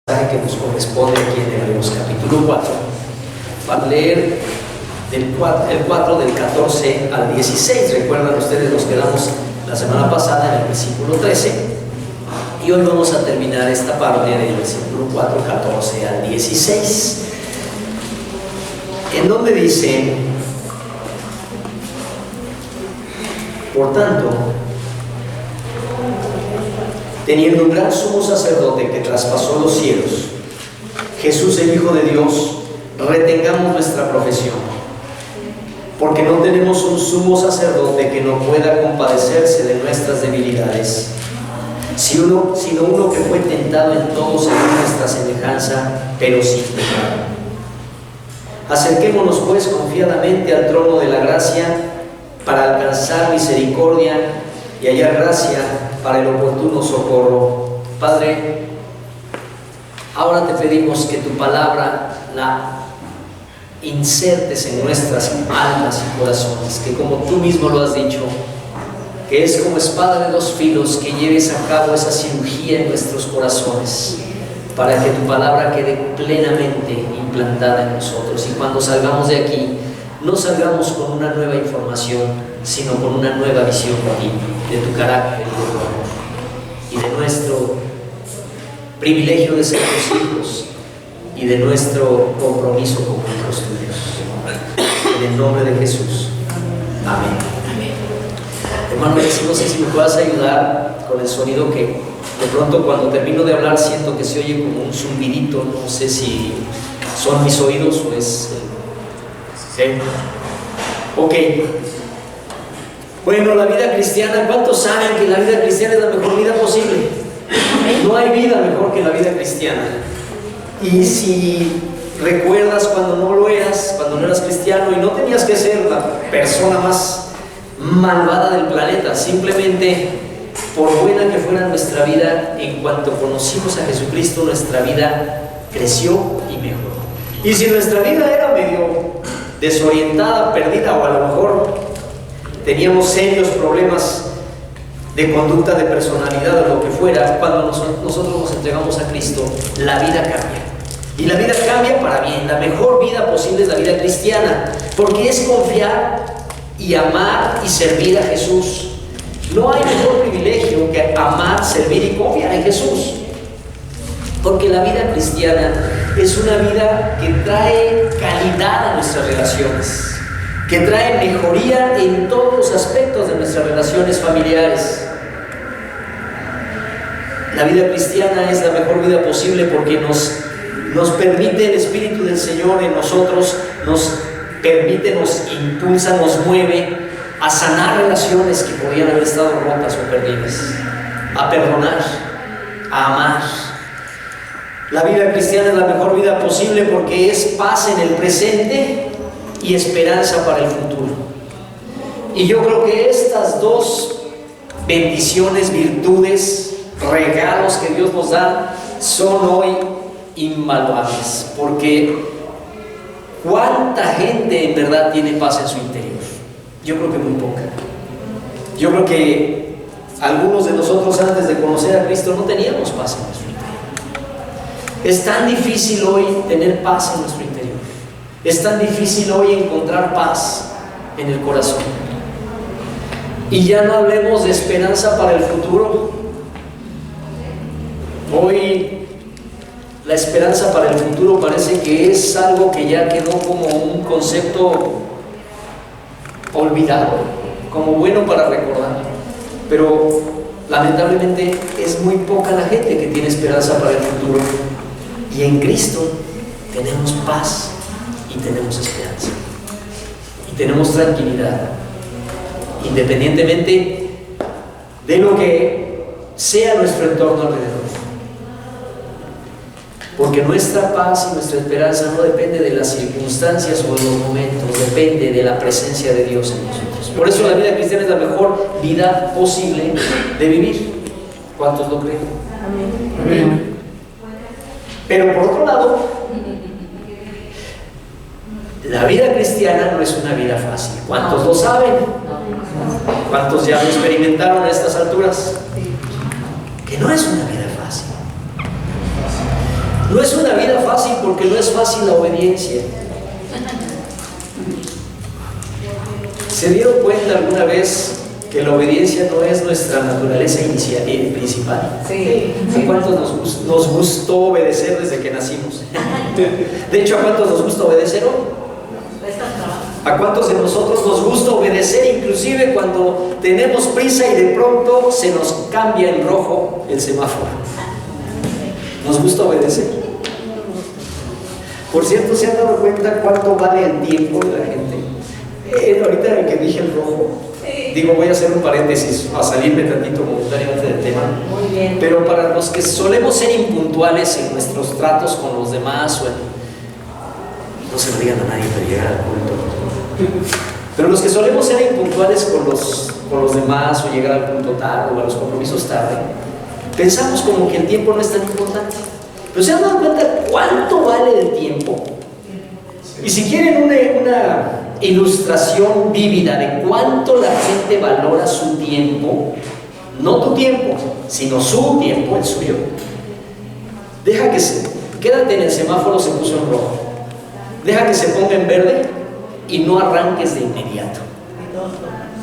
Que nos corresponde aquí en Hebreos capítulo 4. Van a leer el 4 del 14 al 16. Recuerdan ustedes, nos quedamos la semana pasada en el versículo 13 y hoy vamos a terminar esta parte del versículo 4, 14 al 16, en donde dice: por tanto, teniendo un gran sumo sacerdote que traspasó los cielos, Jesús el Hijo de Dios, retengamos nuestra profesión, porque no tenemos un sumo sacerdote que no pueda compadecerse de nuestras debilidades, sino uno que fue tentado en todo según nuestra semejanza, pero sin pecado. Acerquémonos pues confiadamente al trono de la gracia para alcanzar misericordia y hallar gracia para el oportuno socorro. Padre, ahora te pedimos que tu palabra la insertes en nuestras almas y corazones, que como tú mismo lo has dicho, que es como espada de dos filos, que lleves a cabo esa cirugía en nuestros corazones, para que tu palabra quede plenamente implantada en nosotros, y cuando salgamos de aquí, no salgamos con una nueva información, sino con una nueva visión de tu carácter y de tu amor, y de nuestro privilegio de ser tus hijos, y de nuestro compromiso como hijos tuyos. En el nombre de Jesús. Amén. Amén. Hermano, no sé si me puedas ayudar con el sonido, que de pronto cuando termino de hablar siento que se oye como un zumbidito. No sé si son mis oídos o es... ¿Sí? Ok. Bueno, la vida cristiana, ¿cuántos saben que la vida cristiana es la mejor vida posible? No hay vida mejor que la vida cristiana. Y si recuerdas cuando no lo eras, cuando no eras cristiano y no tenías que ser la persona más malvada del planeta, simplemente por buena que fuera nuestra vida, en cuanto conocimos a Jesucristo, nuestra vida creció y mejoró. Y si nuestra vida era medio desorientada, perdida, o a lo mejor teníamos serios problemas de conducta, de personalidad o lo que fuera, cuando nosotros nos entregamos a Cristo, la vida cambia. Y la vida cambia para bien. La mejor vida posible es la vida cristiana, porque es confiar y amar y servir a Jesús. No hay mejor privilegio que amar, servir y confiar en Jesús, porque la vida cristiana es una vida que trae calidad a nuestras relaciones, que trae mejoría en todos los aspectos de nuestras relaciones familiares. La vida cristiana es la mejor vida posible porque nos permite el Espíritu del Señor en nosotros, nos permite, nos impulsa, nos mueve a sanar relaciones que podían haber estado rotas o perdidas, a perdonar, a amar. La vida cristiana es la mejor vida posible porque es paz en el presente y esperanza para el futuro. Y yo creo que estas dos bendiciones, virtudes, regalos que Dios nos da son hoy invaluables, porque ¿cuánta gente en verdad tiene paz en su interior? Yo creo que muy poca. Yo creo que algunos de nosotros antes de conocer a Cristo no teníamos paz en nuestro interior. Es tan difícil hoy tener paz en nuestro interior. Es tan difícil hoy encontrar paz en el corazón. Y ya no hablemos de esperanza para el futuro. Hoy la esperanza para el futuro parece que es algo que ya quedó como un concepto olvidado, como bueno para recordar. Pero lamentablemente es muy poca la gente que tiene esperanza para el futuro. Y en Cristo tenemos paz y tenemos esperanza y tenemos tranquilidad, independientemente de lo que sea nuestro entorno alrededor, porque nuestra paz y nuestra esperanza no depende de las circunstancias o de los momentos, depende de la presencia de Dios en nosotros. Por eso la vida cristiana es la mejor vida posible de vivir. ¿Cuántos lo creen? Amén. Amén. Pero por otro lado, la vida cristiana no es una vida fácil. ¿Cuántos lo saben? ¿Cuántos ya lo experimentaron a estas alturas? Que no es una vida fácil. No es una vida fácil porque no es fácil la obediencia. ¿Se dieron cuenta alguna vez que la obediencia no es nuestra naturaleza principal? Sí. ¿A cuántos nos gustó obedecer desde que nacimos? De hecho, ¿a cuántos nos gusta obedecer hoy? ¿A cuántos de nosotros nos gusta obedecer inclusive cuando tenemos prisa y de pronto se nos cambia en rojo el semáforo? Nos gusta obedecer. Por cierto, ¿se han dado cuenta cuánto vale el tiempo de la gente? Ahorita que dije el rojo, digo, voy a hacer un paréntesis a salirme tantito momentáneamente del tema. Muy bien. Pero para los que solemos ser impuntuales en nuestros tratos con los demás, no se lo digan a nadie para llegar al culto, pero los que solemos ser impuntuales con los demás o llegar al punto tarde o a los compromisos tarde, pensamos como que el tiempo no es tan importante. Pero ¿se han dado cuenta cuánto vale el tiempo? Y si quieren una ilustración vívida de cuánto la gente valora su tiempo, no tu tiempo, sino su tiempo, el suyo, quédate en el semáforo, se puso en rojo, deja que se ponga en verde y no arranques de inmediato.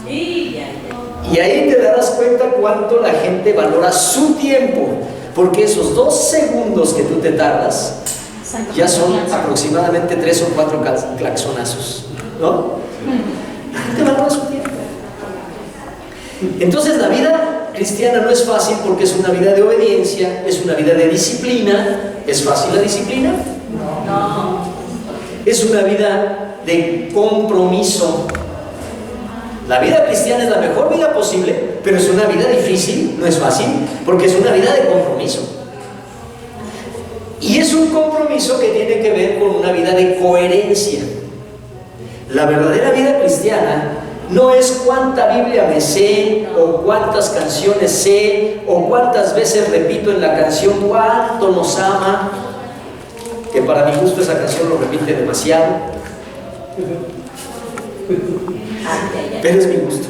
Y ahí te darás cuenta cuánto la gente valora su tiempo, porque esos 2 segundos que tú te tardas ya son aproximadamente 3 o 4 claxonazos, ¿no? La gente valora su tiempo. Entonces la vida cristiana no es fácil porque es una vida de obediencia, es una vida de disciplina. ¿Es fácil la disciplina? No. Es una vida de compromiso. La vida cristiana es la mejor vida posible, pero es una vida difícil, no es fácil, porque es una vida de compromiso. Y es un compromiso que tiene que ver con una vida de coherencia. La verdadera vida cristiana no es cuánta Biblia me sé, o cuántas canciones sé, o cuántas veces repito en la canción cuánto nos ama, que para mi gusto esa canción lo repite demasiado, pero es mi gusto.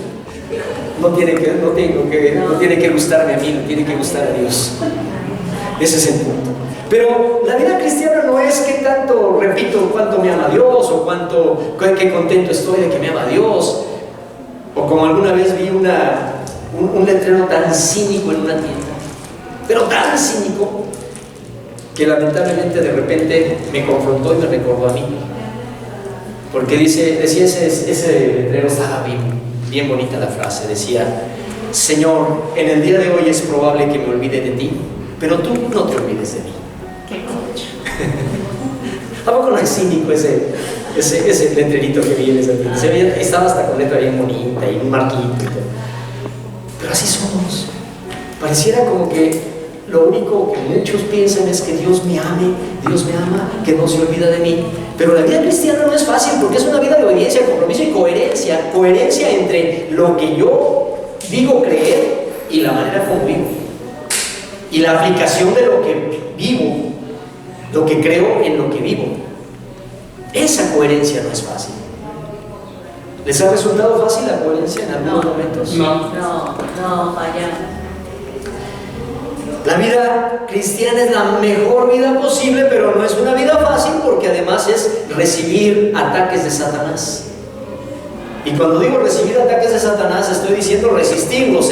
No tiene que gustarme a mí, no tiene que gustar a Dios. Ese es el punto. Pero la vida cristiana no es que tanto repito cuánto me ama Dios, o qué contento estoy de que me ama Dios, o como alguna vez vi un letrero tan cínico en una tienda, pero tan cínico que lamentablemente de repente me confrontó y me recordó a mí, porque decía ese letrero, estaba bien bonita la frase, decía: Señor, en el día de hoy es probable que me olvide de ti, pero tú no te olvides de mí. Qué coche. ¿A poco no es cínico ese letrerito que vi en esa tienda? Estaba hasta con letra bien bonita y un marquito y todo. Pero así somos. Pareciera como que lo único que muchos piensan es que Dios me ame, Dios me ama, que no se olvida de mí. Pero la vida cristiana no es fácil porque es una vida de obediencia, compromiso y coherencia. Coherencia entre lo que yo digo creer y la manera como vivo. Y la aplicación de lo que vivo, lo que creo en lo que vivo. Esa coherencia no es fácil. ¿Les ha resultado fácil la coherencia en algunos momentos? No, vaya. La vida cristiana es la mejor vida posible, pero no es una vida fácil porque además es recibir ataques de Satanás. Y cuando digo recibir ataques de Satanás, estoy diciendo resistirlos,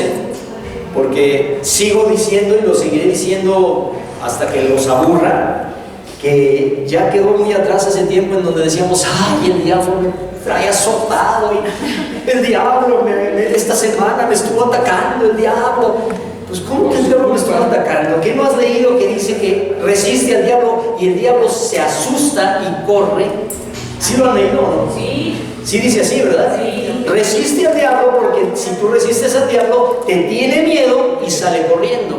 porque sigo diciendo y lo seguiré diciendo hasta que los aburra, que ya quedó muy atrás ese tiempo en donde decíamos: ay, el diablo me trae azotado, y el diablo esta semana me estuvo atacando, el diablo. Pues ¿cómo que el diablo me estuvo atacando? ¿Qué no has leído que dice que resiste al diablo y el diablo se asusta y corre? ¿Sí lo han leído o no? Sí. Sí dice así, ¿verdad? Sí. Resiste al diablo porque si tú resistes al diablo te tiene miedo y sale corriendo.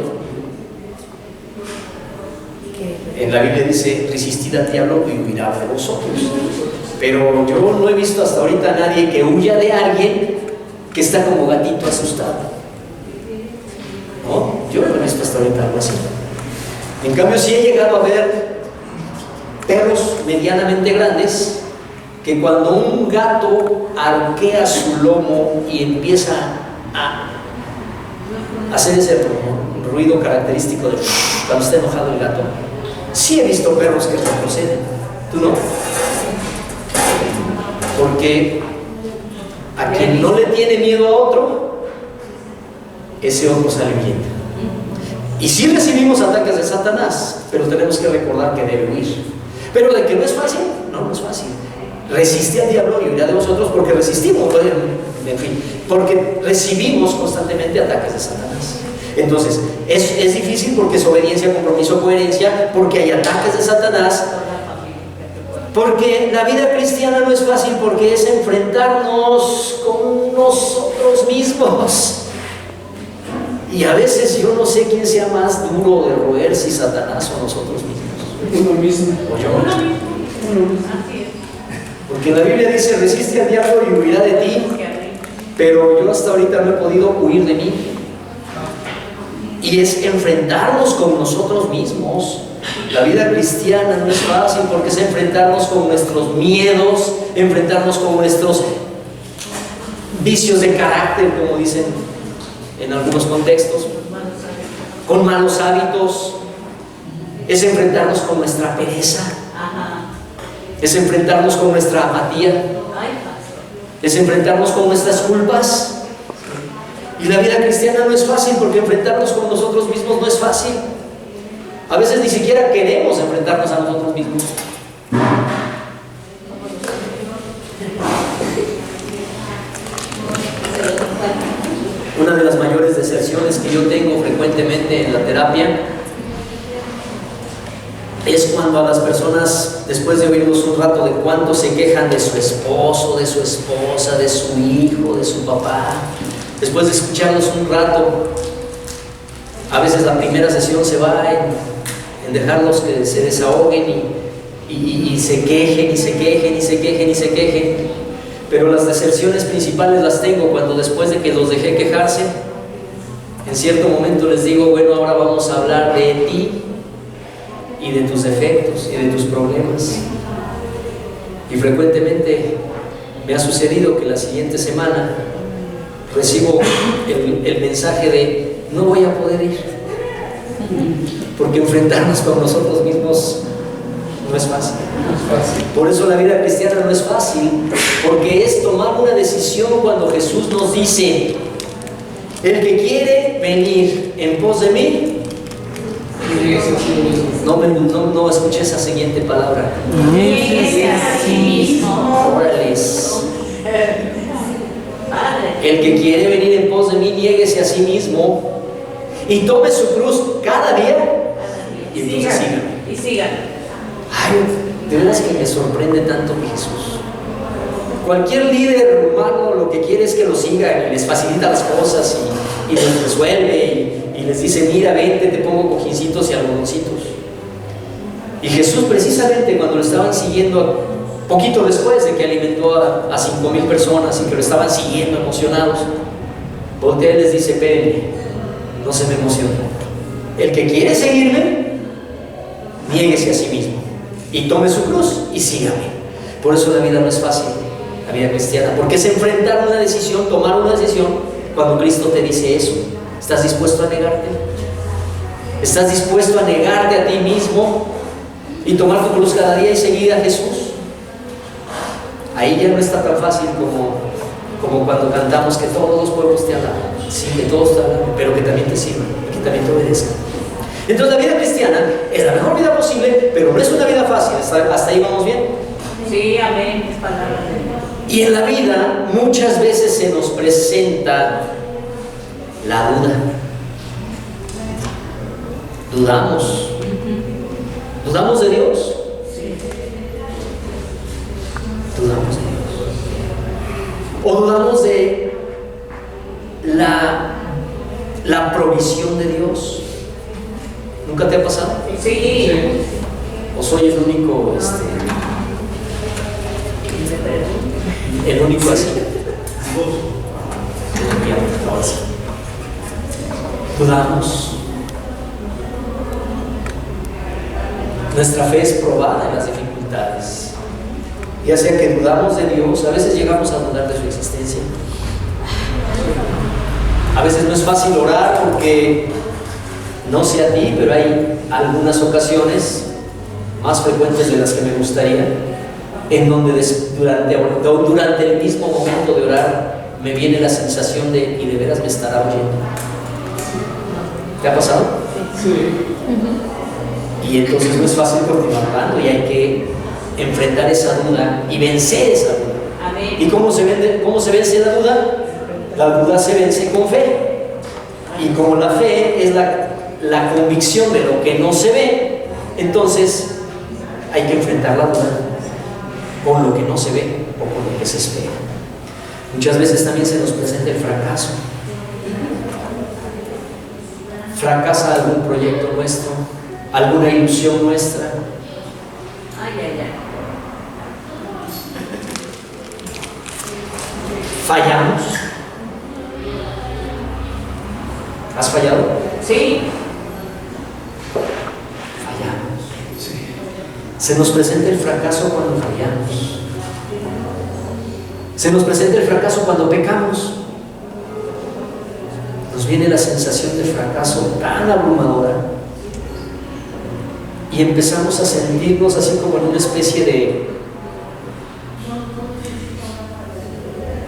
En la Biblia dice: resistid al diablo y huirá de vosotros. Pero yo no he visto hasta ahorita a nadie que huya de alguien que está como gatito asustado. ¿No? Yo no he visto hasta ahorita algo así. En cambio, sí he llegado a ver perros medianamente grandes que cuando un gato arquea su lomo y empieza a hacer ese ruido característico de cuando está enojado el gato, Sí he visto perros que retroceden, ¿tú no? Porque a quien no le tiene miedo a otro, ese otro se alivienta. Y sí recibimos ataques de Satanás, pero tenemos que recordar que debe huir. Pero de que no es fácil, no es fácil. Resiste al diablo y huirá de vosotros, porque resistimos, en fin, porque recibimos constantemente ataques de Satanás. Entonces, es difícil porque es obediencia, compromiso, coherencia, porque hay ataques de Satanás. Porque la vida cristiana no es fácil, porque es enfrentarnos con nosotros mismos. Y a veces yo no sé quién sea más duro de roer, si Satanás o nosotros mismos. Uno mismo. O yo. Uno mismo. Porque la Biblia dice: resiste al diablo y huirá de ti. Pero yo hasta ahorita no he podido huir de mí. Y es enfrentarnos con nosotros mismos. La vida cristiana no es fácil, porque es enfrentarnos con nuestros miedos, enfrentarnos con nuestros vicios de carácter, como dicen en algunos contextos, con malos hábitos. Es enfrentarnos con nuestra pereza, es enfrentarnos con nuestra apatía, es enfrentarnos con nuestras culpas. Y la vida cristiana no es fácil, porque enfrentarnos con nosotros mismos no es fácil. A veces ni siquiera queremos enfrentarnos a nosotros mismos. Una de las mayores deserciones que yo tengo frecuentemente en la terapia es cuando a las personas, después de oírnos un rato de cuánto se quejan de su esposo, de su esposa, de su hijo, de su papá, después de escucharlos un rato, a veces la primera sesión se va en dejarlos que se desahoguen y se quejen, y se quejen, y se quejen, y se quejen. Pero las deserciones principales las tengo cuando, después de que los dejé quejarse, en cierto momento les digo: bueno, ahora vamos a hablar de ti y de tus defectos y de tus problemas. Y frecuentemente me ha sucedido que la siguiente semana recibo el mensaje de: no voy a poder ir, porque enfrentarnos con nosotros mismos no es fácil. Por eso la vida cristiana no es fácil, porque es tomar una decisión. Cuando Jesús nos dice: el que quiere venir en pos de mí, no escuché esa siguiente palabra. Niéguese a sí mismo. Órales. El que quiere venir en pos de mí, niéguese a sí mismo y tome su cruz cada día y entonces sígame. Y sigan. Ay, de veras que me sorprende tanto mi Jesús. Cualquier líder humano lo que quiere es que lo sigan, y les facilita las cosas y les resuelve y les dice: mira, vente, te pongo cojincitos y algodoncitos. Y Jesús, precisamente cuando lo estaban siguiendo, poquito después de que alimentó a 5,000 personas y que lo estaban siguiendo emocionados, voltea y les dice: espérenme, no se me emocionen. El que quiere seguirme, niéguese a sí mismo y tome su cruz y sígame. Por eso la vida no es fácil, la vida cristiana, porque es enfrentar una decisión, tomar una decisión. Cuando Cristo te dice eso, ¿estás dispuesto a negarte? ¿Estás dispuesto a negarte a ti mismo y tomar tu cruz cada día y seguir a Jesús? Ahí ya no está tan fácil como cuando cantamos que todos los pueblos te alaban. Sí, que todos te alaban, pero que también te sirvan, que también te obedezcan. Entonces la vida cristiana es la mejor vida posible, pero no es una vida fácil. ¿Hasta ahí vamos bien? Sí, amén, es palabra de Dios. Y en la vida muchas veces se nos presenta la duda. Dudamos de Dios. Dudamos de Dios. O dudamos de la provisión de Dios. ¿Nunca te ha pasado? Sí. ¿O soy el único el único así? Dudamos. Nuestra fe es probada en las dificultades. Ya sea que dudamos de Dios, a veces llegamos a dudar de su existencia. A veces no es fácil orar porque, no sé a ti, pero hay algunas ocasiones más frecuentes de las que me gustaría, en donde durante el mismo momento de orar me viene la sensación de, ¿y de veras me estará oyendo? ¿Te ha pasado? Sí. Y entonces no es fácil continuar orando y hay que enfrentar esa duda y vencer esa duda. Amén. ¿Y cómo se vence la duda? La duda se vence con fe. Y como la fe es la convicción de lo que no se ve, entonces hay que enfrentar la duda con lo que no se ve o con lo que se espera. Muchas veces también se nos presenta el fracaso. Fracasa algún proyecto nuestro, alguna ilusión nuestra. Ay, ay, ay. Fallamos. ¿Has fallado? Sí. Fallamos. Se nos presenta el fracaso cuando fallamos. Se nos presenta el fracaso cuando pecamos. Nos viene la sensación de fracaso tan abrumadora y empezamos a sentirnos así como en una especie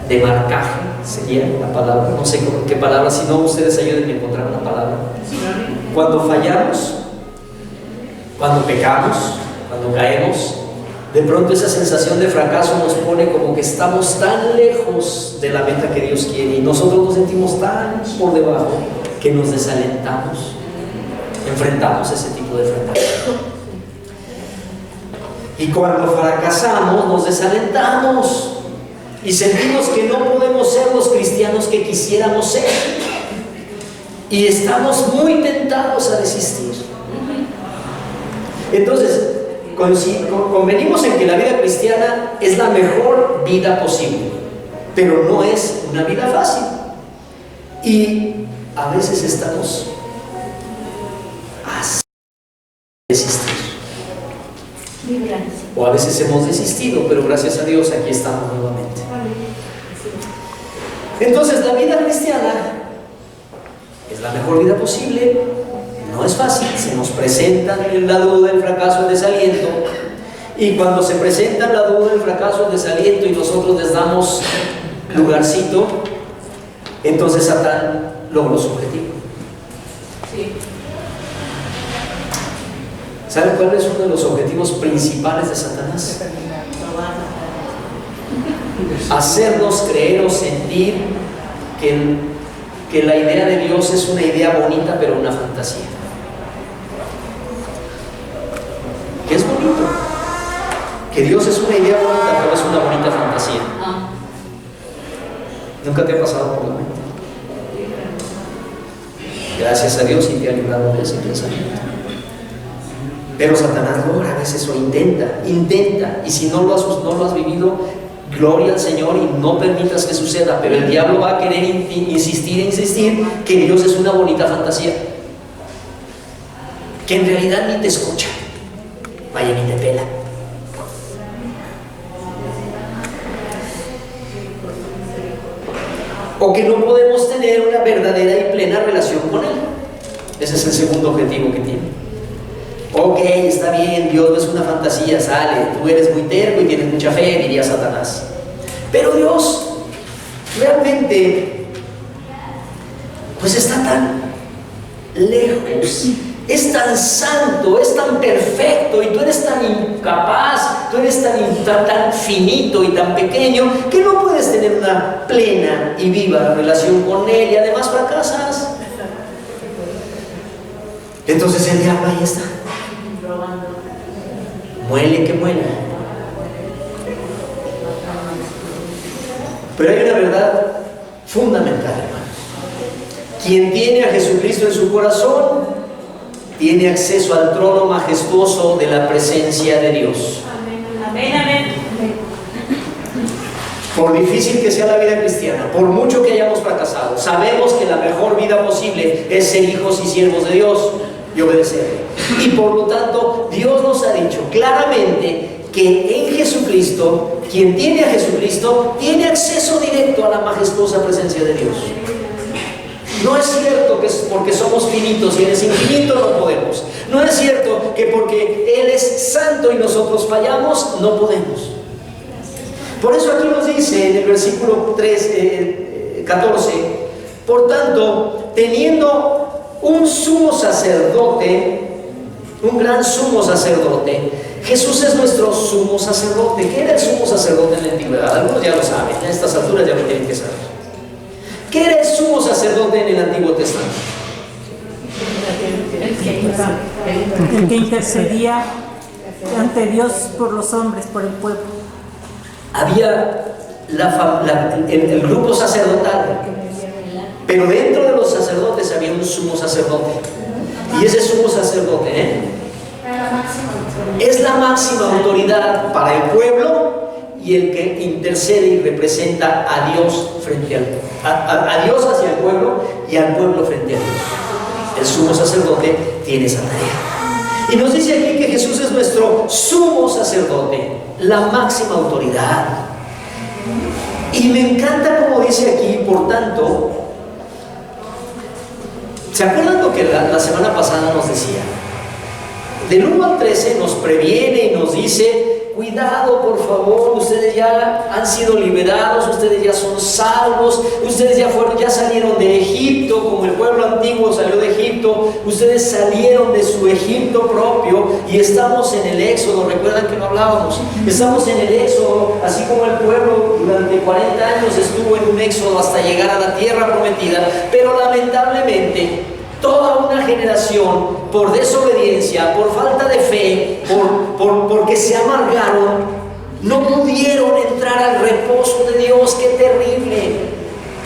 de marcaje, sería la palabra, no sé qué palabra, si no ustedes ayúdenme a encontrar una palabra. Cuando fallamos, cuando pecamos, cuando caemos, de pronto esa sensación de fracaso nos pone como que estamos tan lejos de la meta que Dios quiere y nosotros nos sentimos tan por debajo que nos desalentamos, enfrentamos ese tipo de fracaso. Y cuando fracasamos nos desalentamos y sentimos que no podemos ser los cristianos que quisiéramos ser y estamos muy tentados a desistir. Entonces convenimos en que la vida cristiana es la mejor vida posible, pero no es una vida fácil. Y a veces estamos así de desistir. O a veces hemos desistido, pero gracias a Dios aquí estamos nuevamente. Entonces la vida cristiana es la mejor vida posible. No es fácil, se nos presenta la duda, el fracaso, el desaliento, y cuando se presenta la duda, el fracaso, el desaliento y nosotros les damos lugarcito, entonces Satán logra su objetivo. Sí. ¿Saben cuál es uno de los objetivos principales de Satanás? Hacernos creer o sentir que la idea de Dios es una idea bonita pero una fantasía. Que es bonito, que Dios es una idea bonita pero es una bonita fantasía. ¿Nunca te ha pasado por la mente? Gracias a Dios y te ha librado de ese pensamiento. Pero Satanás logra a veces o intenta, y si no lo has vivido, gloria al Señor y no permitas que suceda, pero el diablo va a querer insistir que Dios es una bonita fantasía, que en realidad ni te escucha, vaya, ni te pela. O que no podemos tener una verdadera y plena relación con Él. Ese es el segundo objetivo que tiene. Ok, está bien, Dios no es una fantasía, sale, tú eres muy terco y tienes mucha fe, diría Satanás. Pero Dios realmente pues está tan lejos, es tan santo, es tan perfecto y tú eres tan incapaz, tú eres tan finito y tan pequeño que no puedes tener una plena y viva relación con Él y además fracasas. Entonces el diablo ahí está. Muele que muela. Pero hay una verdad fundamental, hermano. Quien tiene a Jesucristo en su corazón tiene acceso al trono majestuoso de la presencia de Dios. Amén, amén. Por difícil que sea la vida cristiana, por mucho que hayamos fracasado, sabemos que la mejor vida posible es ser hijos y siervos de Dios y obedecerle. Y por lo tanto, Dios nos ha dicho claramente que en Jesucristo, quien tiene a Jesucristo, tiene acceso directo a la majestuosa presencia de Dios. No es cierto que porque somos finitos y Él es infinito no podemos. No es cierto que porque Él es santo y nosotros fallamos, no podemos. Por eso aquí nos dice en el versículo 14, por tanto, teniendo un sumo sacerdote, un gran sumo sacerdote, Jesús es nuestro sumo sacerdote. ¿Qué era el sumo sacerdote en la antigüedad? Algunos ya lo saben, a estas alturas ya lo tienen que saber. ¿Qué era el sumo sacerdote en el Antiguo Testamento? El que intercedía ante Dios por los hombres, por el pueblo. Había el grupo sacerdotal, pero dentro de los sacerdotes había un sumo sacerdote. Y ese sumo sacerdote es la máxima autoridad para el pueblo y el que intercede y representa a Dios frente a Dios hacia el pueblo y al pueblo frente a Dios. El sumo sacerdote tiene esa tarea. Y nos dice aquí que Jesús es nuestro sumo sacerdote, la máxima autoridad. Y me encanta como dice aquí, por tanto, ¿se acuerdan lo que la semana pasada nos decía? Del 1 al 13 nos previene y nos dice: cuidado, por favor, ustedes ya han sido liberados, ustedes ya son salvos, ustedes ya salieron de Egipto, como el pueblo antiguo salió de Egipto, ustedes salieron de su Egipto propio y estamos en el Éxodo. ¿Recuerdan que no hablábamos? Estamos en el Éxodo, así como el pueblo durante 40 años estuvo en un Éxodo hasta llegar a la tierra prometida, pero lamentablemente toda una generación, por desobediencia, por falta de fe, porque se amargaron, no pudieron entrar al reposo de Dios. ¡Qué terrible!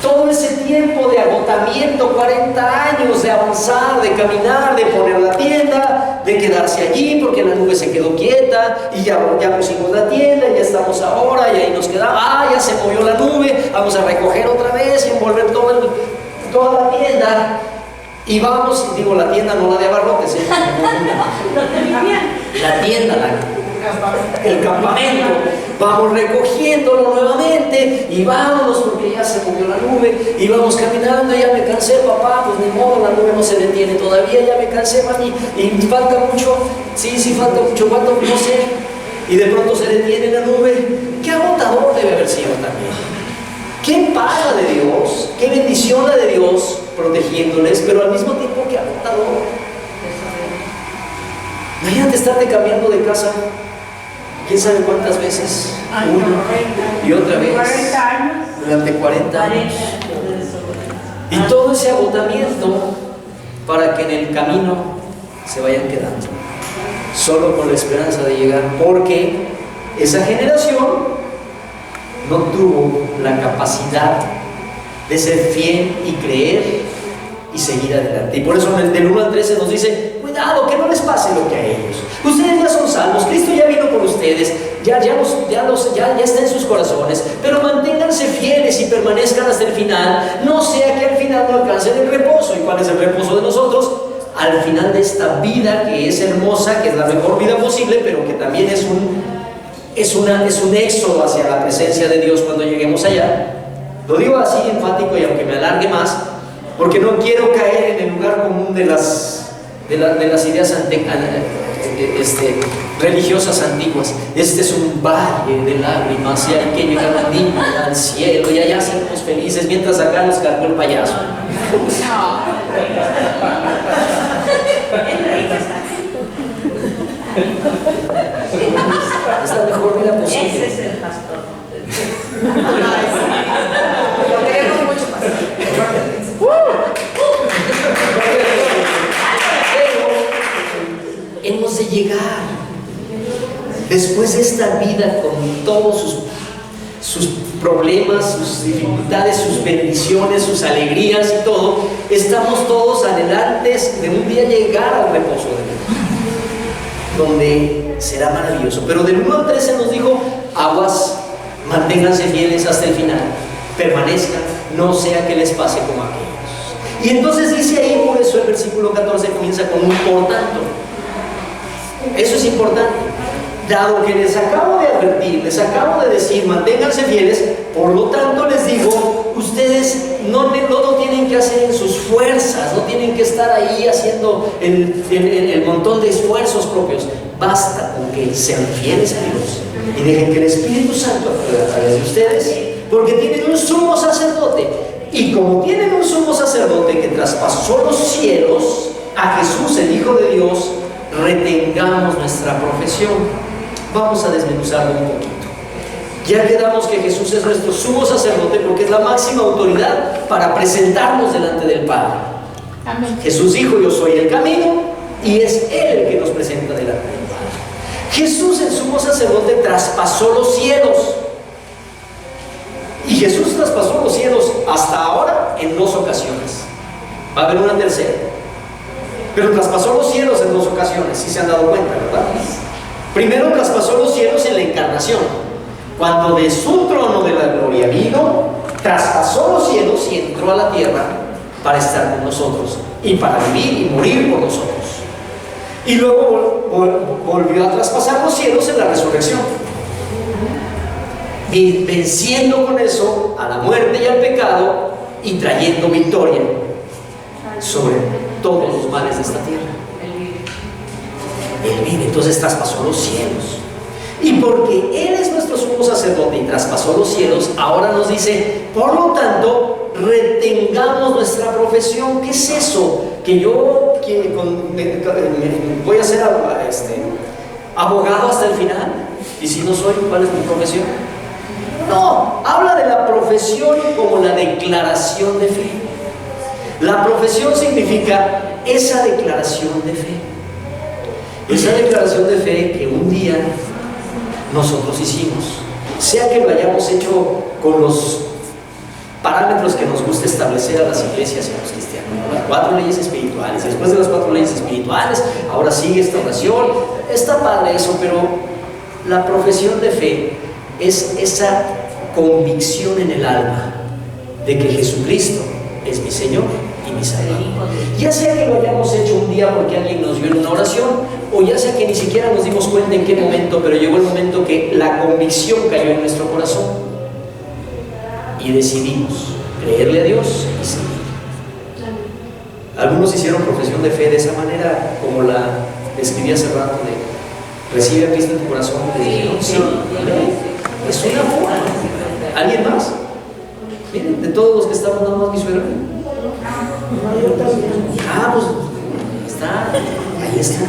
Todo ese tiempo de agotamiento, 40 años de avanzar, de caminar, de poner la tienda, de quedarse allí porque la nube se quedó quieta y ya pusimos la tienda, ya estamos ahora y ahí nos quedamos. Ya se movió la nube, vamos a recoger otra vez y envolver toda la tienda. Y vamos, digo la tienda, no la de abarrotes, la tienda, el campamento, vamos recogiéndolo nuevamente y vámonos porque ya se movió la nube y vamos caminando. Ya me cansé, papá, pues ni modo, la nube no se detiene todavía, ya me cansé, mami, y falta mucho, sí, falta mucho, ¿cuánto? No sé. Y de pronto se detiene la nube. Qué agotador debe haber sido también. Qué paz la de Dios, qué bendición la de Dios protegiéndoles, pero al mismo tiempo qué agotador. Imagínate estarte cambiando de casa, quién sabe cuántas veces, una y otra vez, durante 40 años. Y todo ese agotamiento para que en el camino se vayan quedando, solo con la esperanza de llegar, porque esa generación no tuvo la capacidad de ser fiel y creer y seguir adelante. Y por eso del 1 al 13 nos dice: cuidado, que no les pase lo que a ellos. Ustedes ya son salvos, Cristo ya vino por ustedes, ya está en sus corazones, pero manténganse fieles y permanezcan hasta el final, no sea que al final no alcancen el reposo. ¿Y cuál es el reposo de nosotros? Al final de esta vida que es hermosa, que es la mejor vida posible, pero que también es un éxodo hacia la presencia de Dios cuando lleguemos allá. Lo digo así enfático y aunque me alargue más, porque no quiero caer en el lugar común de las ideas religiosas antiguas. Este es un valle de lágrimas y hay que llegar al cielo y allá seremos felices, mientras acá nos cargó el payaso. Es la mejor vida posible. Ese es el pastor. Lo queremos mucho, pastor. Pero hemos de llegar después de esta vida con todos sus problemas, sus dificultades, sus bendiciones, sus alegrías y todo. Estamos todos adelantes de un día llegar al reposo de Dios, donde será maravilloso. Pero del 1 al 13 nos dijo: aguas, manténganse fieles hasta el final, permanezcan, no sea que les pase como a aquellos. Y entonces dice ahí, por eso el versículo 14 comienza con un por tanto. Eso es importante. Dado que les acabo de advertir, les acabo de decir, manténganse fieles, por lo tanto les digo, ustedes no tienen que hacer en sus fuerzas, no tienen que estar ahí haciendo el montón de esfuerzos propios. basta con que sean fieles a Dios y dejen que el Espíritu Santo actúe a través de ustedes, porque tienen un sumo sacerdote. Y como tienen un sumo sacerdote que traspasó los cielos, a Jesús, el Hijo de Dios, retengamos nuestra profesión. Vamos a desmenuzarlo un poquito. Ya quedamos que Jesús es nuestro sumo sacerdote porque es la máxima autoridad para presentarnos delante del Padre. Amén. Jesús dijo: yo soy el camino, y es Él el que nos presenta delante del Padre. Jesús, el sumo sacerdote, traspasó los cielos. Y Jesús traspasó los cielos hasta ahora en 2 ocasiones. Va a haber una tercera. Pero traspasó los cielos en 2 ocasiones, si se han dado cuenta, ¿verdad? Primero traspasó los cielos en la encarnación, cuando de su trono de la gloria vino, traspasó los cielos y entró a la tierra para estar con nosotros y para vivir y morir por nosotros. Y luego volvió a traspasar los cielos en la resurrección, y venciendo con eso a la muerte y al pecado y trayendo victoria sobre todos los males de esta tierra. Él vive, entonces traspasó los cielos. Y porque Él es nuestro sumo sacerdote y traspasó los cielos, ahora nos dice: por lo tanto, retengamos nuestra profesión. ¿Qué es eso? Que yo voy a ser abogado hasta el final, y si no soy, ¿cuál es mi profesión? No, habla de la profesión como la declaración de fe. La profesión significa esa declaración de fe. Esa declaración de fe que un día nosotros hicimos, sea que lo hayamos hecho con los parámetros que nos gusta establecer a las iglesias y a los cristianos, ¿no? Las 4 leyes espirituales, y después de las 4 leyes espirituales, ahora sigue esta oración. Está padre eso, pero la profesión de fe es esa convicción en el alma de que Jesucristo es mi Señor y mi Salvador. Ya sea que lo hayamos hecho un día porque alguien nos vio en una oración, o ya sea que ni siquiera nos dimos cuenta en qué momento, pero llegó el momento que la convicción cayó en nuestro corazón y decidimos creerle a Dios y seguir. Algunos hicieron profesión de fe de esa manera, como la describí hace rato, de recibe a Cristo en tu corazón. Y le dijeron: sí, es una forma. ¿Alguien más? Miren, de todos los que estamos, nada más mi suegra. Pues está, ahí está.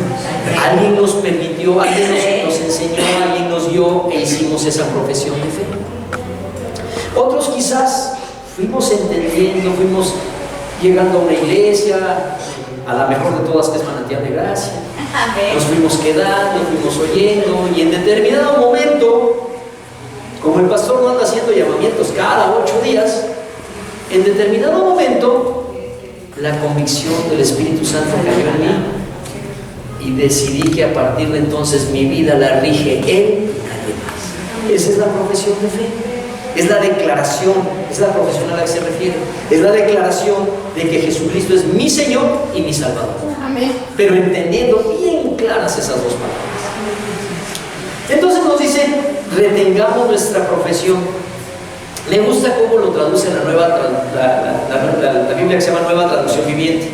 Alguien nos permitió, alguien nos enseñó, alguien nos dio e hicimos esa profesión de fe. Otros quizás fuimos entendiendo, fuimos llegando a una iglesia, a la mejor de todas, que es Manantial de Gracia. Nos fuimos quedando, fuimos oyendo, y en determinado momento, como el pastor no anda haciendo llamamientos cada 8 días, en determinado momento la convicción del Espíritu Santo cayó en mí y decidí que a partir de entonces mi vida la rige Él y nadie más. Esa es la profesión de fe, es la declaración, es la profesión a la que se refiere, es la declaración de que Jesucristo es mi Señor y mi Salvador. Amén. Pero entendiendo bien claras esas 2 palabras. Entonces nos dice: retengamos nuestra profesión. Me gusta cómo lo traduce la Biblia que se llama Nueva Traducción Viviente.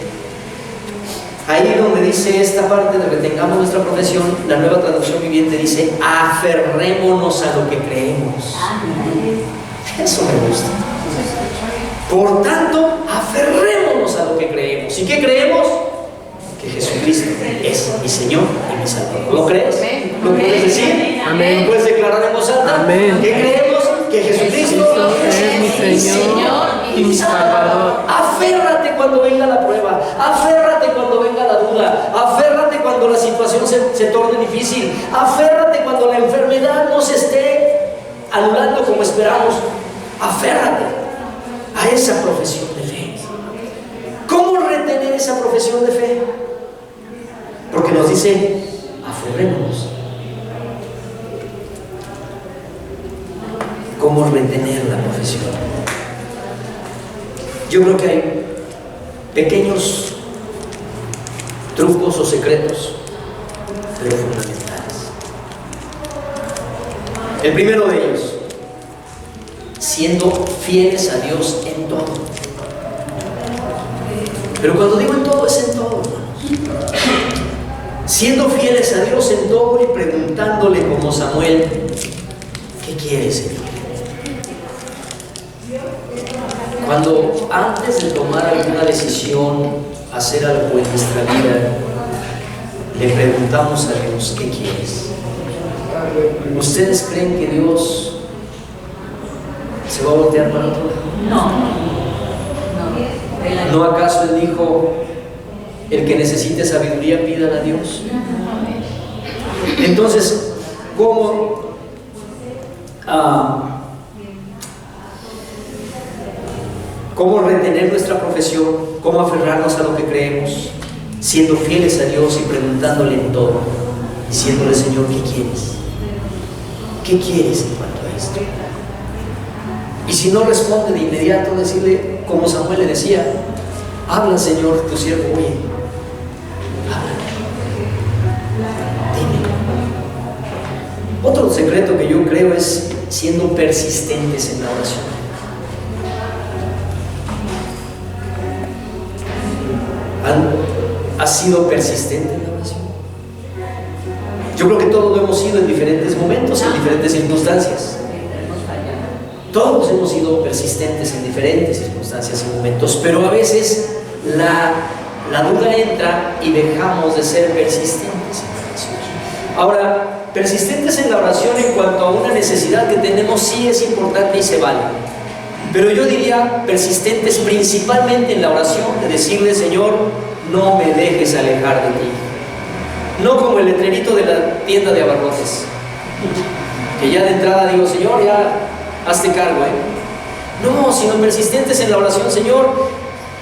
Ahí donde dice esta parte de retengamos nuestra profesión, la Nueva Traducción Viviente dice: aferrémonos a lo que creemos. Eso me gusta. Por tanto, aferrémonos a lo que creemos. ¿Y qué creemos? Que Jesucristo es mi Señor y mi Salvador. ¿Lo crees? ¿Lo puedes decir? Amén. ¿Lo puedes declarar en voz alta? Amén. ¿Qué creemos? Que Jesucristo es mi Señor y mi Salvador. Aférrate cuando venga la prueba, aférrate cuando venga la duda, aférrate cuando la situación se torne difícil, aférrate cuando la enfermedad no se esté anulando como esperamos. Aférrate a esa profesión de fe. ¿Cómo retener esa profesión de fe? Porque nos dice: aferrémonos. ¿Cómo retener la profesión? Yo creo que hay pequeños trucos o secretos, pero fundamentales. El primero de ellos: siendo fieles a Dios en todo. Pero cuando digo en todo, es en todo, hermanos. siendo fieles a Dios en todo y preguntándole como Samuel, ¿qué quieres, Señor? Cuando antes de tomar alguna decisión, hacer algo en nuestra vida, le preguntamos a Dios, ¿qué quieres? ¿Ustedes creen que Dios se va a voltear para otro lado? No. ¿No acaso Él dijo, el que necesite sabiduría pídala a Dios? Entonces, ¿cómo retener nuestra profesión? ¿Cómo aferrarnos a lo que creemos? Siendo fieles a Dios y preguntándole en todo, diciéndole, Señor, ¿qué quieres? ¿Qué quieres en cuanto a esto? Y si no responde de inmediato, decirle, como Samuel le decía, habla, Señor, tu siervo oye. Habla. Dime. Otro secreto que yo creo es siendo persistentes en la oración. ¿Has sido persistente en la oración? Yo creo que todos lo hemos sido en diferentes momentos, en diferentes circunstancias. Todos hemos sido persistentes en diferentes circunstancias y momentos, pero a veces la duda entra y dejamos de ser persistentes en la oración. Ahora, persistentes en la oración en cuanto a una necesidad que tenemos sí es importante y se vale. Pero yo diría persistentes principalmente en la oración, de decirle, Señor, no me dejes alejar de ti. No como el letrerito de la tienda de abarrotes, que ya de entrada digo, Señor, ya hazte cargo, No, sino persistentes en la oración, Señor,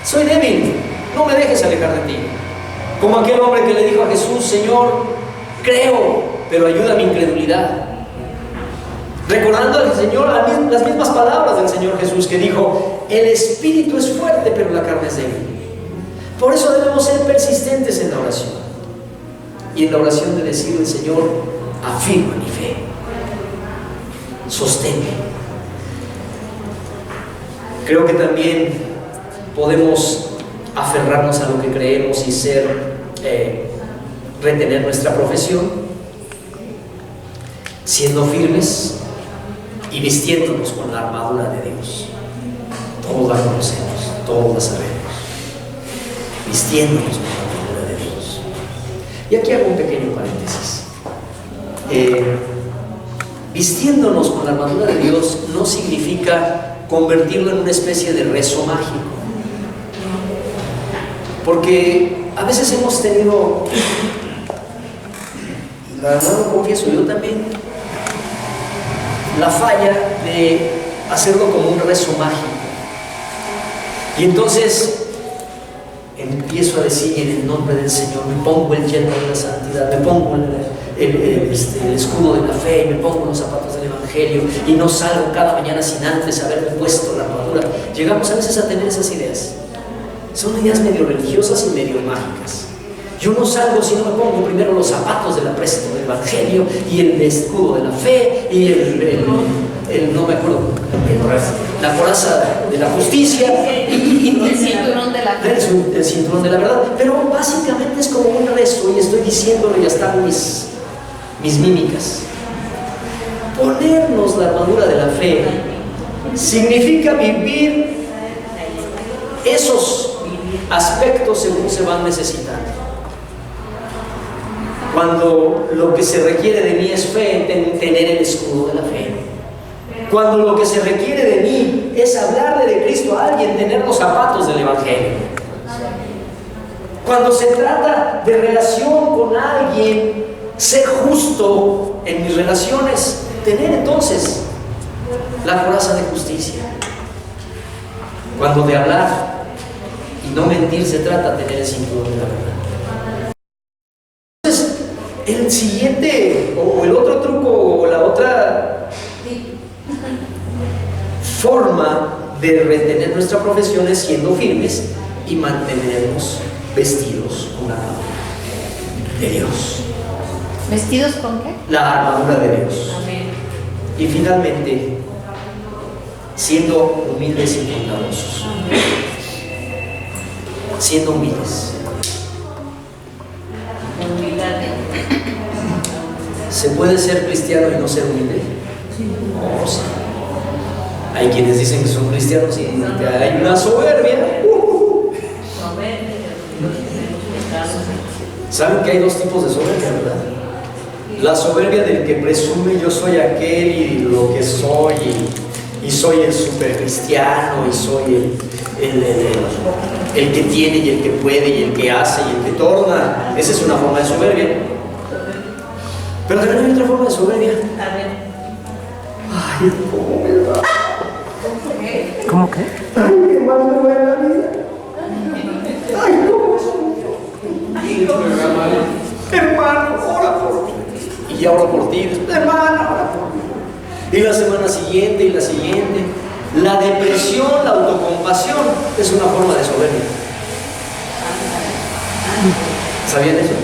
soy débil, no me dejes alejar de ti. Como aquel hombre que le dijo a Jesús, Señor, creo, pero ayuda a mi incredulidad. Recordando al Señor las mismas palabras del Señor Jesús, que dijo, el espíritu es fuerte, pero la carne es débil. Por eso debemos ser persistentes en la oración. Y en la oración de decirle, Señor, afirma mi fe, sosténme. Creo que también podemos aferrarnos a lo que creemos y retener nuestra profesión, siendo firmes y vistiéndonos con la armadura de Dios. Todos la conocemos, todos la sabemos. Vistiéndonos con la armadura de Dios. Y aquí hago un pequeño paréntesis. Vistiéndonos con la armadura de Dios no significa convertirlo en una especie de rezo mágico. Porque a veces hemos tenido, la verdad lo confieso, yo también, la falla de hacerlo como un rezo mágico. Y entonces empiezo a decir en el nombre del Señor, me pongo el yelmo de la santidad, me pongo el escudo de la fe, me pongo los zapatos del Evangelio y no salgo cada mañana sin antes haberme puesto la armadura. Llegamos a veces a tener esas ideas. Son ideas medio religiosas y medio mágicas. Yo no salgo si no me pongo primero los zapatos del apresto del Evangelio y el escudo de la fe y no me acuerdo, la coraza de la justicia y el cinturón de la verdad. El cinturón de la verdad. Pero básicamente es como un rezo y estoy diciéndolo y ya están mis mímicas. Ponernos la armadura de la fe significa vivir esos aspectos según se van necesitando. Cuando lo que se requiere de mí es fe, tener el escudo de la fe. Cuando lo que se requiere de mí es hablarle de Cristo a alguien, tener los zapatos del Evangelio. Cuando se trata de relación con alguien, ser justo en mis relaciones, tener entonces la coraza de justicia. Cuando de hablar y no mentir se trata, tener el cinturón de la verdad. Entonces, el siguiente o el otro truco o la otra forma de retener nuestra profesión es siendo firmes y mantenernos vestidos con la armadura de Dios. ¿Vestidos con qué? La armadura de Dios. Amén. Y finalmente, siendo humildes y bondadosos. Siendo humildes. Humildad ¿Se puede ser cristiano y no ser humilde? No, sí. Hay quienes dicen que son cristianos y que hay una soberbia. ¿Saben que hay dos tipos de soberbia, verdad? La soberbia del que presume yo soy aquel y lo que soy y soy el super cristiano y soy el que tiene y el que puede y el que hace y el que torna. Esa es una forma de soberbia. Pero también hay otra forma de soberbia. Ay, ¿cómo me va? ¿Cómo qué? Ay, qué mal me va en la vida. Ay, ¿cómo es? Hermano, ora por mí. Y ya oro por ti. Hermano, ora por mí. Y la semana siguiente y la siguiente. La depresión, la autocompasión es una forma de soberbia. ¿Sabían eso?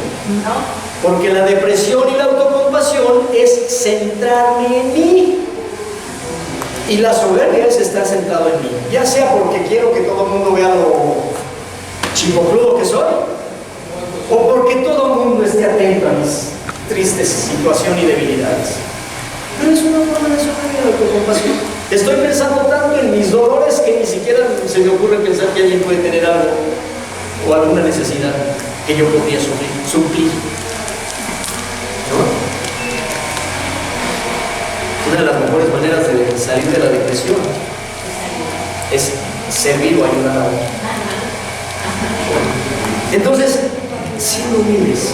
No. Porque la depresión y la autocompasión es centrarme en mí. Y la soberbia es estar centrado en mí. Ya sea porque quiero que todo el mundo vea lo chipocludo que soy, o porque todo el mundo esté atento a mis tristes situaciones y debilidades. Pero es una forma de soberbia, de autocompasión. Estoy pensando tanto en mis dolores que ni siquiera se me ocurre pensar que alguien puede tener algo o alguna necesidad que yo podría suplir. ¿No? Una de las mejores maneras de salir de la depresión es servir o ayudar a otros. Entonces, siendo humildes.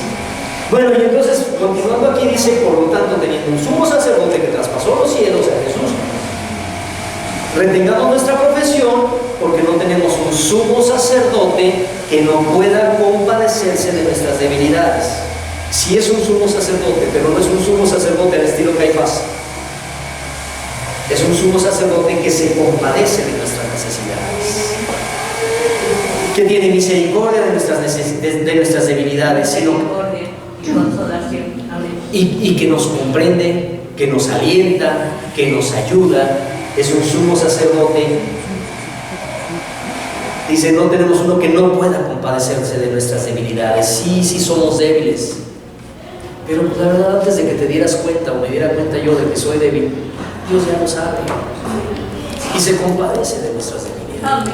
Bueno, y entonces, continuando aquí, dice, por lo tanto, teniendo un sumo sacerdote que traspasó los cielos, a Jesús, retengamos nuestra profesión, porque no tenemos un sumo sacerdote que no pueda compadecerse de nuestras debilidades. Si es un sumo sacerdote, pero no es un sumo sacerdote al estilo Caifás. Es un sumo sacerdote que se compadece de nuestras necesidades, que tiene misericordia de nuestras debilidades, sino y que nos comprende, que nos alienta, que nos ayuda. Es un sumo sacerdote. Dice, no tenemos uno que no pueda compadecerse de nuestras debilidades. Sí somos débiles, pero pues la verdad, antes de que te dieras cuenta o me diera cuenta yo de que soy débil, Dios ya lo sabe y se compadece de nuestras debilidades.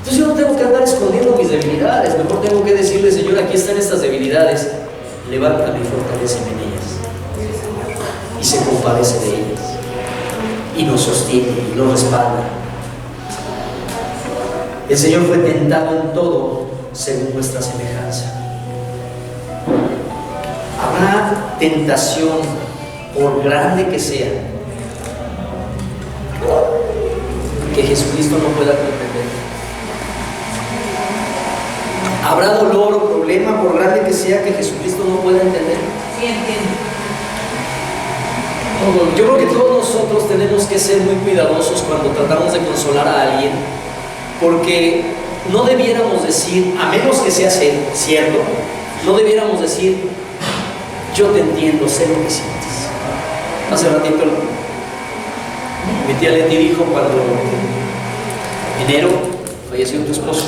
Entonces yo no tengo que andar escondiendo mis debilidades. Mejor tengo que decirle, Señor, aquí están estas debilidades, levántame y fortaléceme en ellas. Y se compadece de ellas y nos sostiene y nos respalda. El Señor fue tentado en todo según nuestra semejanza. Habrá tentación, por grande que sea, que Jesucristo no pueda comprender. Habrá dolor o problema, por grande que sea, que Jesucristo no pueda entender. Sí, entiendo. Yo creo que todos nosotros tenemos que ser muy cuidadosos cuando tratamos de consolar a alguien, porque no debiéramos decir, a menos que sea cierto, no debiéramos decir, yo te entiendo, sé lo que sientes. Hace ratito mi tía Leti dijo, cuando en enero falleció tu esposo,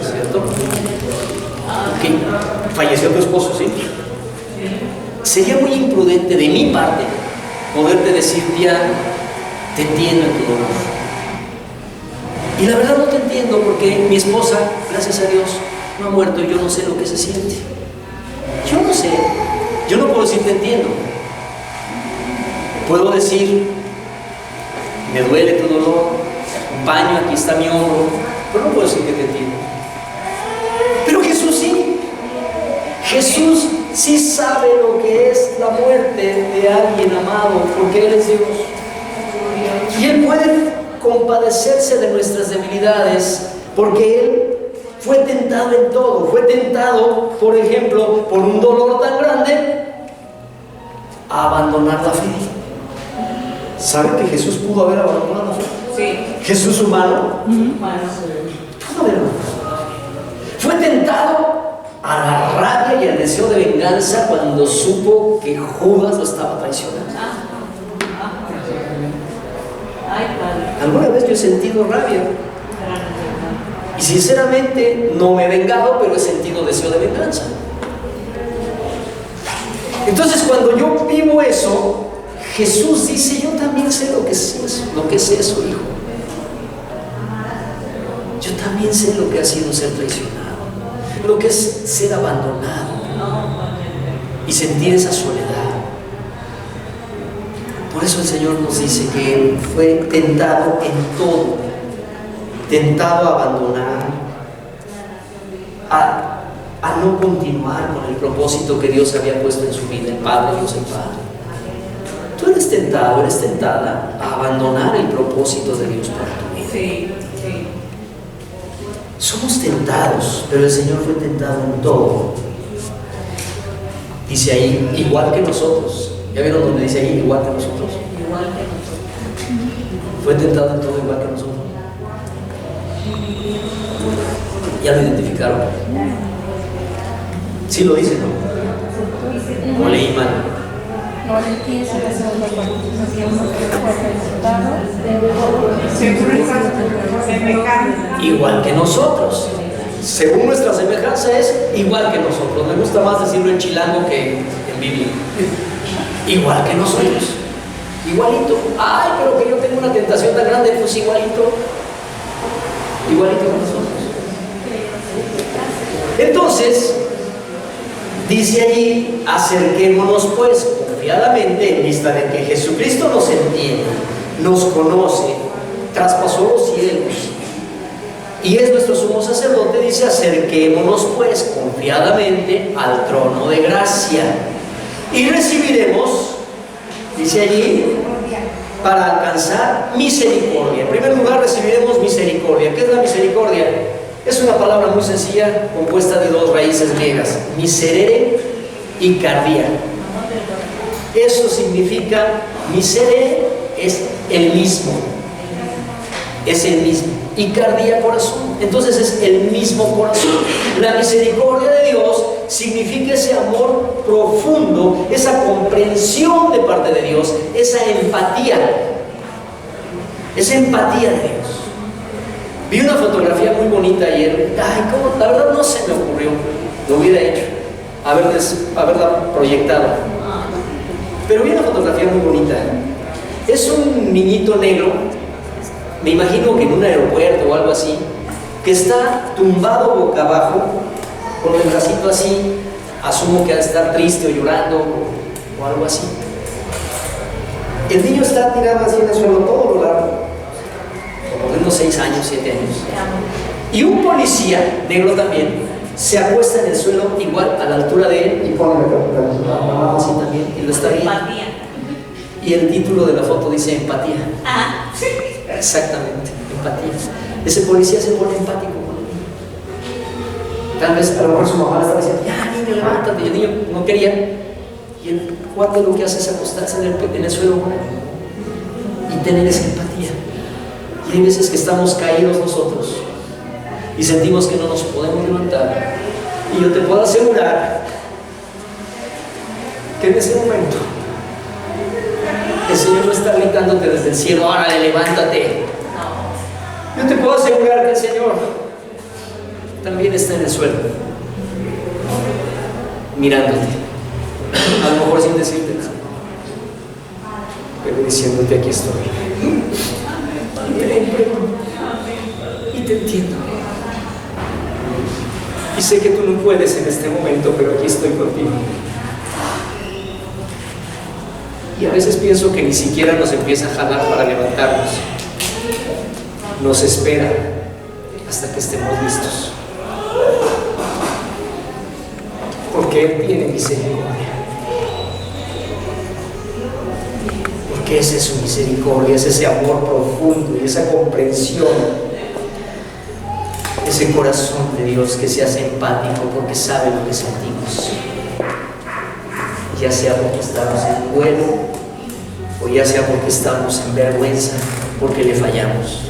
¿cierto? Ok, falleció tu esposo, ¿sí? Sería muy imprudente de mi parte poderte decir, tía, te entiendo en tu dolor. Y la verdad no te entiendo, porque mi esposa, gracias a Dios, no ha muerto y yo no sé lo que se siente. Yo no sé. Yo no puedo decir te entiendo. Puedo decir, me duele tu dolor, te acompaño, aquí está mi hombro, pero no puedo decir que te entiendo. Pero Jesús sí. Jesús sí sabe lo que es la muerte de alguien amado, porque Él es Dios. Y Él puede compadecerse de nuestras debilidades, porque Él fue tentado en todo. Fue tentado, por ejemplo, por un dolor tan grande, a abandonar la fe. ¿Saben que Jesús pudo haber abandonado la fe? Sí. Jesús humano Bueno. pudo haber abandonado la fe. Fue tentado a la rabia y al deseo de venganza cuando supo que Judas lo estaba traicionando. Ay, Padre. Alguna vez yo he sentido rabia y sinceramente no me he vengado, pero he sentido deseo de venganza. Entonces, cuando yo vivo eso, Jesús dice: yo también sé lo que es eso, hijo. Yo también sé lo que ha sido ser traicionado, lo que es ser abandonado y sentir esa soledad. Por eso el Señor nos dice que Él fue tentado en todo, tentado a abandonar, a no continuar con el propósito que Dios había puesto en su vida, el Padre, Dios el Padre. Tú eres tentado, eres tentada a abandonar el propósito de Dios para tu vida. Sí, sí. Somos tentados, pero el Señor fue tentado en todo. Dice ahí, igual que nosotros. ¿Ya vieron donde dice ahí, igual que nosotros? Igual que nosotros. Fue tentado en todo igual que nosotros. ¿Ya lo identificaron? Sí lo dice, ¿no? O leí mal. No, el 15 de segunda parte. Igual que nosotros. Según nuestra semejanza es igual que nosotros. Me gusta más decirlo en chilango que en Biblia. Igual que nosotros. Igualito. Ay, pero que yo tengo una tentación tan grande, pues igualito. Igualito que nosotros. Entonces, dice allí: acerquémonos pues confiadamente en vista de que Jesucristo nos entiende, nos conoce, traspasó los cielos y es nuestro sumo sacerdote. Dice: acerquémonos pues confiadamente al trono de gracia y recibiremos, dice allí, para alcanzar misericordia. En primer lugar, recibiremos misericordia. ¿Qué es la misericordia? Es una palabra muy sencilla, compuesta de dos raíces griegas: miserere y cardia. Eso significa, miserere es el mismo, y cardia, corazón. Entonces es el mismo corazón. La misericordia de Dios significa ese amor profundo, esa comprensión de parte de Dios, esa empatía de Dios. Vi una fotografía muy bonita ayer. Ay, ¿cómo? La verdad no se me ocurrió. Lo hubiera hecho, haberla proyectado. Pero vi una fotografía muy bonita. Es un niñito negro, me imagino que en un aeropuerto o algo así, que está tumbado boca abajo, con el bracito así. Asumo que ha de estar triste o llorando o algo así. El niño está tirado así en el suelo todo lo largo, como de unos 6 años, 7 años. Y un policía, negro también, se acuesta en el suelo igual a la altura de él y pone la mano así también y lo está viendo. Empatía. Y el título de la foto dice: empatía. Ajá. Exactamente, empatía. Ese policía se pone empático con el niño. Tal vez a lo mejor su mamá le estaba diciendo: ya, niño, levántate. Y el niño no quería. Y el cuate lo que hace es acostarse en el suelo y tener esa empatía. Y hay veces que estamos caídos nosotros y sentimos que no nos podemos levantar. Y yo te puedo asegurar que en ese momento el Señor no está gritándote desde el cielo: órale, levántate. Yo te puedo asegurar que el Señor también está en el suelo, mirándote, a lo mejor sin decirte nada, pero diciéndote: aquí estoy. Y te entiendo. Y sé que tú no puedes en este momento, pero aquí estoy contigo. Y a veces pienso que ni siquiera nos empieza a jalar para levantarnos. Nos espera hasta que estemos listos. Porque Él tiene misericordia. Porque esa es su misericordia, es ese amor profundo y esa comprensión. Ese corazón de Dios que se hace empático porque sabe lo que sentimos. Ya sea porque estamos en duelo, o ya sea porque estamos en vergüenza, porque le fallamos,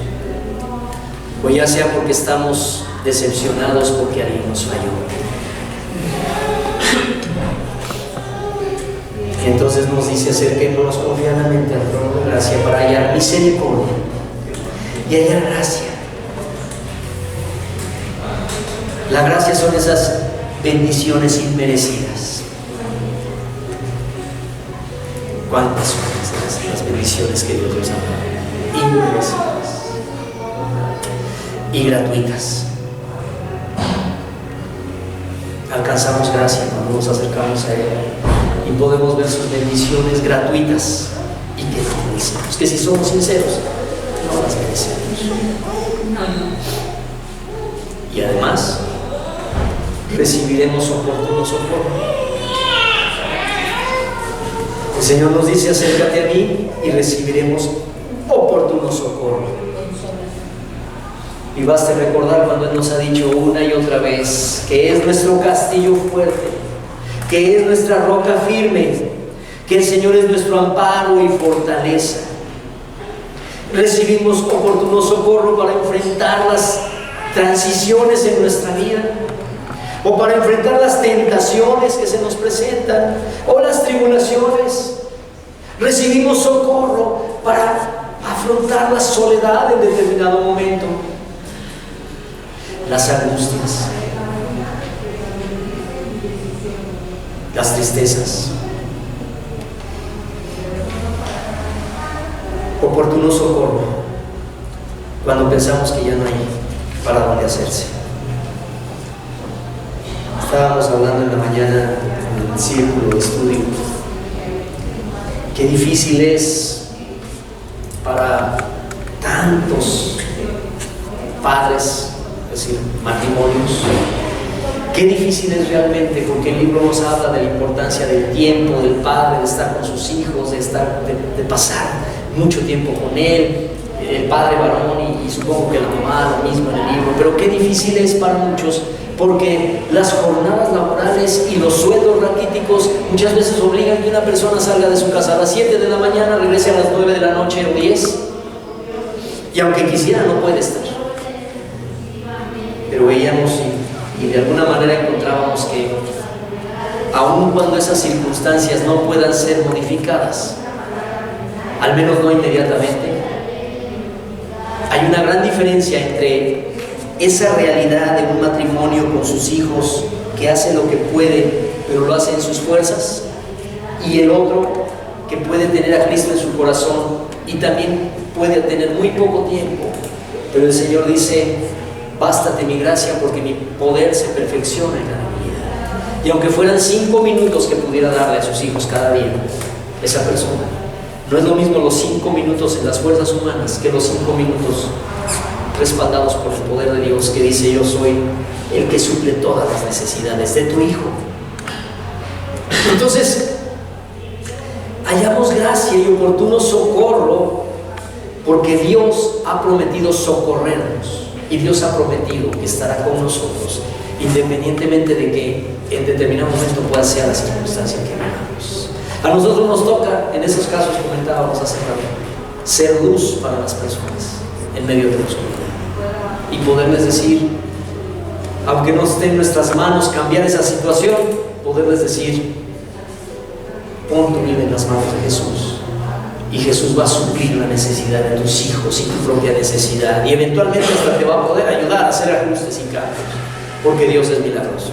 o ya sea porque estamos decepcionados porque alguien nos falló. Y entonces nos dice: acerquémonos confiadamente al trono de gracia para hallar misericordia y hallar gracia. La gracia son esas bendiciones inmerecidas. ¿Cuántas son las bendiciones que Dios nos ha dado? Inmerecidas y gratuitas. Alcanzamos gracia cuando nos acercamos a Él y podemos ver sus bendiciones gratuitas y que no merecemos, que si somos sinceros no las merecemos. Y además recibiremos oportuno socorro. El Señor nos dice: acércate a mí y recibiremos oportuno socorro. Y basta recordar cuando Él nos ha dicho una y otra vez que es nuestro castillo fuerte, que es nuestra roca firme, que el Señor es nuestro amparo y fortaleza. Recibimos oportuno socorro para enfrentar las transiciones en nuestra vida, o para enfrentar las tentaciones que se nos presentan, o las tribulaciones. Recibimos socorro para afrontar la soledad en determinado momento, las angustias, las tristezas. Oportuno socorro cuando pensamos que ya no hay para dónde hacerse. Estábamos hablando en la mañana en el círculo de estudio qué difícil es para tantos padres, es decir, matrimonios, qué difícil es realmente, porque el libro nos habla de la importancia del tiempo del padre, de estar con sus hijos, de pasar mucho tiempo con él, el padre varón y supongo que la mamá lo mismo en el libro. Pero qué difícil es para muchos, porque las jornadas laborales y los sueldos raquíticos muchas veces obligan que una persona salga de su casa a las 7 de la mañana, regrese a las 9 de la noche o 10, y aunque quisiera no puede estar. Pero veíamos y de alguna manera encontrábamos que aun cuando esas circunstancias no puedan ser modificadas, al menos no inmediatamente, hay una gran diferencia entre esa realidad de un matrimonio con sus hijos que hace lo que puede, pero lo hace en sus fuerzas, y el otro que puede tener a Cristo en su corazón y también puede tener muy poco tiempo, pero el Señor dice: bástate mi gracia porque mi poder se perfecciona en cada vida. Y aunque fueran 5 minutos que pudiera darle a sus hijos cada día, esa persona, no es lo mismo los 5 minutos en las fuerzas humanas que los 5 minutos respaldados por el poder de Dios, que dice: yo soy el que suple todas las necesidades de tu hijo. Entonces, hallamos gracia y oportuno socorro porque Dios ha prometido socorrernos, y Dios ha prometido que estará con nosotros independientemente de que en determinado momento pueda ser la circunstancia que vivamos. A nosotros nos toca, en esos casos comentábamos hace rato, ser luz para las personas en medio de la oscuridad y poderles decir, aunque no esté en nuestras manos cambiar esa situación, poderles decir: pon tu vida en las manos de Jesús y Jesús va a suplir la necesidad de tus hijos y tu propia necesidad, y eventualmente hasta te va a poder ayudar a hacer ajustes y cambios, porque Dios es milagroso.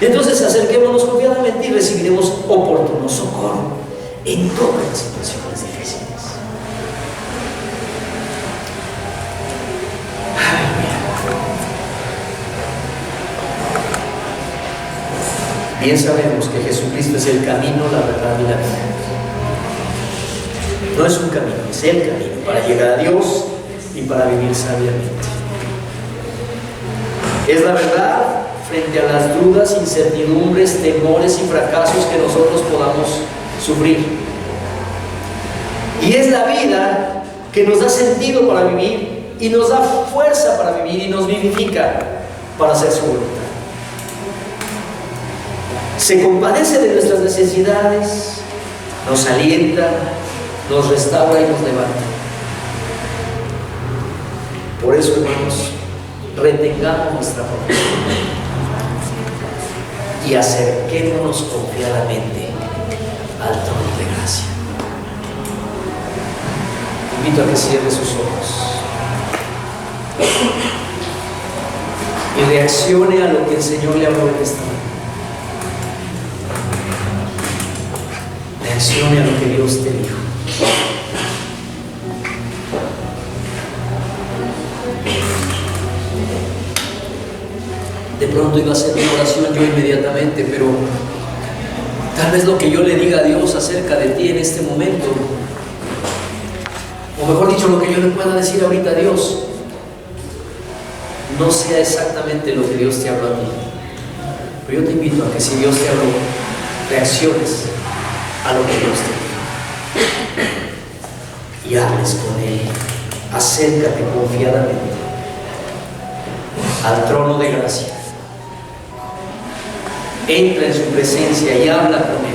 Entonces acerquémonos confiadamente y recibiremos oportuno socorro en todas las situaciones difíciles. Bien sabemos que Jesucristo es el camino, la verdad y la vida. No es un camino, es el camino para llegar a Dios y para vivir sabiamente. Es la verdad frente a las dudas, incertidumbres, temores y fracasos que nosotros podamos sufrir. Y es la vida que nos da sentido para vivir y nos da fuerza para vivir y nos vivifica para hacer su voluntad. Se compadece de nuestras necesidades, nos alienta, nos restaura y nos levanta. Por eso, hermanos, retengamos nuestra promesa y acerquémonos confiadamente al trono de gracia. Invito a que cierre sus ojos y reaccione a lo que el Señor le habló en esta mañana. reaccione a lo que Dios te dijo. De pronto iba a ser mi oración yo inmediatamente, pero tal vez lo que yo le diga a Dios acerca de ti en este momento, o mejor dicho, lo que yo le pueda decir ahorita a Dios, no sea exactamente lo que Dios te habló a ti. Pero yo te invito a que si Dios te habló, reacciones a lo que Dios te dijo y hables con Él. Acércate confiadamente al trono de gracia. Entra en su presencia y habla con Él.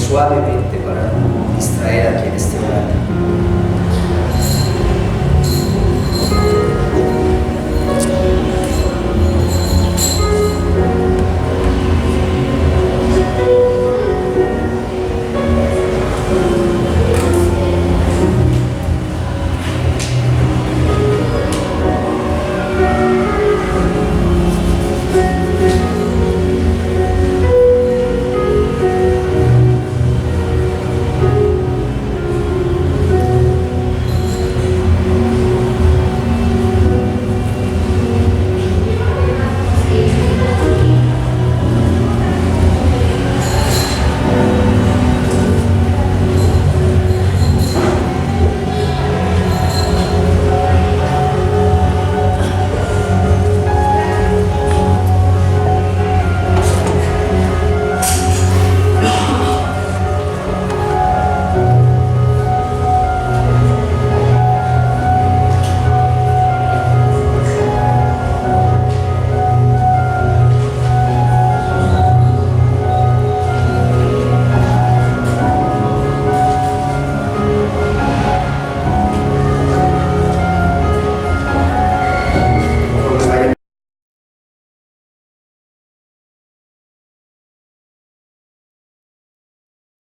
Suavemente para distraer a quien esté orando.